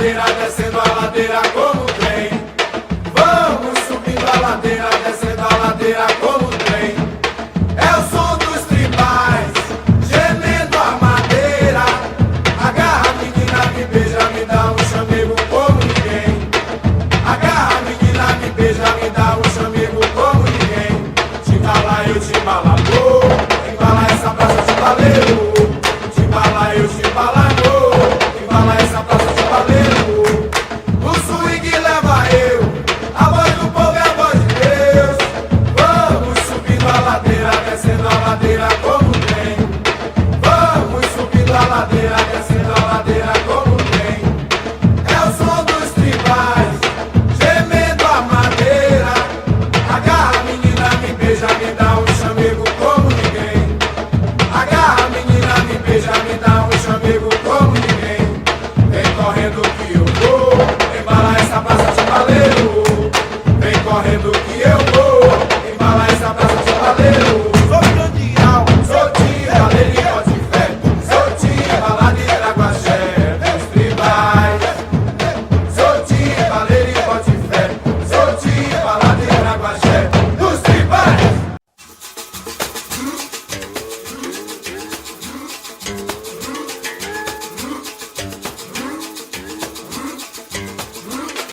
ladeira, descendo a ladeira como trem. Vamos subindo a ladeira, descendo a ladeira como trem. É o som dos tribais, gemendo a madeira. Agarra a menina, me beija, me dá um chamego como ninguém. Agarra a menina, me beija, me dá um chamego como ninguém. Timbala, eu timbala, vou embala essa praça de baleiro. Timbala, eu timbala, vou embala essa praça de baleiro. O swing leva eu, a voz do povo é a voz de Deus. Vamos subindo a ladeira, descendo a ladeira como trem. Vamos subindo a ladeira, descendo a ladeira como trem. É o som dos tribais, gemendo a madeira. Agarra a menina, me beija, me dá um chamego como ninguém. Agarra a menina, me beija, me dá um chamego como ninguém. Vem correndo que eu vou embala essa praça de baleiro. Vem correndo que eu vou